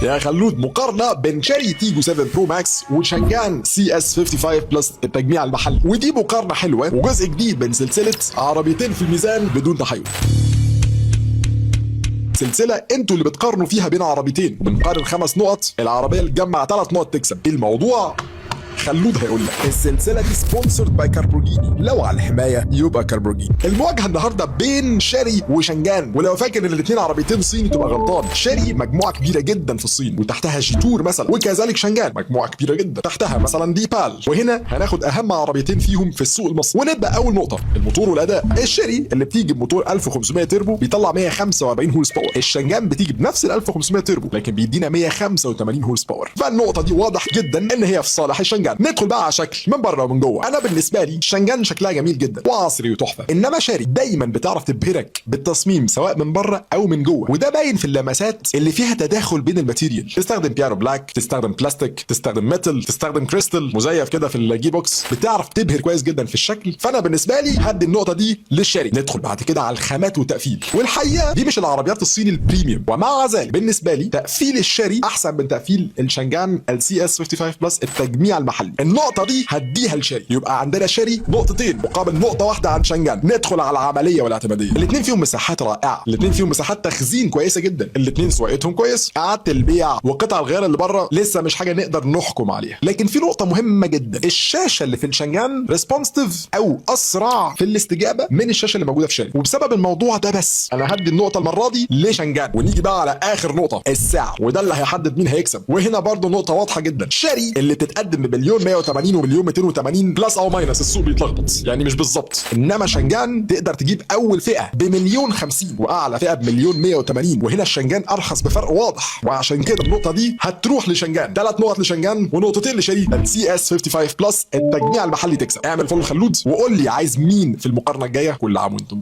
يا خلود، مقارنه بين شاري تيجو 7 برو ماكس وشانجان سي اس 55 بلس التجميع المحلي، ودي مقارنه حلوه وجزء جديد من سلسله عربيتين في الميزان بدون تحيز. سلسله انتوا اللي بتقارنوا فيها بين عربيتين، وبنقارن 5 نقط، العربيه اللي تجمع 3 نقط تكسب. الموضوع خلود هيقول لك. السلسله دي سبونسرد باي كاربورجيني، لو على الحمايه يبقى كاربورجيني. المواجهه النهارده بين شاري وشانجان، ولو فاكر ان الاثنين عربيتين صيني تبقى غلطان. شاري مجموعه كبيره جدا في الصين وتحتها جيتور مثلا، وكذلك شانجان مجموعه كبيره جدا تحتها مثلا ديبال. وهنا هناخد اهم عربيتين فيهم في السوق المصري. ونبدا اول نقطه، الموتور والاداء. الشاري اللي بتيجي بموتور 1500 تربو بيطلع 145 هورس باور، الشانجان بتيجي بنفس ال 1500 تربو لكن بيدينا 185 هورس باور. فالنقطه دي واضح جدا ان هي في صالح الشانجان. ندخل بقى على شكل من بره ومن جوه. انا بالنسبه لي شانجان شكلها جميل جدا وعصري وتحفه، انما شاري دايما بتعرف تبهرك بالتصميم سواء من بره او من جوه، وده باين في اللمسات اللي فيها تداخل بين الماتيريال. تستخدم بيانو بلاك، تستخدم بلاستيك، تستخدم ميتال، تستخدم كريستال مزيف كده في الجي بوكس، بتعرف تبهر كويس جدا في الشكل. فانا بالنسبه لي هدي النقطه دي للشاري. ندخل بعد كده على الخامات والتقفيل، والحقيقه دي مش العربيات الصيني البريميوم، ومع ذلك بالنسبه لي تقفيل الشاري احسن من تقفيل الشانجان السي اس 55 بلس التجميع المحلي. النقطه دي هديها لشاري، يبقى عندنا شاري نقطتين مقابل نقطه واحده عن شانجان. ندخل على العمليه والاعتماديه. الاثنين فيهم مساحات رائعه، الاثنين فيهم مساحات تخزين كويسه جدا، الاثنين سواقتهم كويس، اعاده البيع وقطع الغيار اللي بره لسه مش حاجه نقدر نحكم عليها. لكن في نقطه مهمه جدا، الشاشه اللي في الشانجان ريسبونسيف او اسرع في الاستجابه من الشاشه اللي موجوده في شاري، وبسبب الموضوع ده بس انا هدي النقطه المره دي لشانجان. ونيجي بقى على اخر نقطه، السعر، وده اللي هيحدد مين هيكسب. وهنا برضو نقطه واضحه جدا، شاري اللي بتتقدم بمليون 180 ومليون 280 بلس او ماينس، السوق بيتلخبط يعني مش بالظبط. انما شانجان تقدر تجيب اول فئه بمليون 50 واعلى فئه بمليون 180، وهنا الشانجان ارخص بفرق واضح. وعشان كده النقطه دي هتروح لشانجان. 3 نقط لشانجان ونقطتين لشاري السي اس 55 بلس التجميع المحلي تكسب. اعمل فولو خلود وقول لي عايز مين في المقارنه الجايه. كل عام وانتم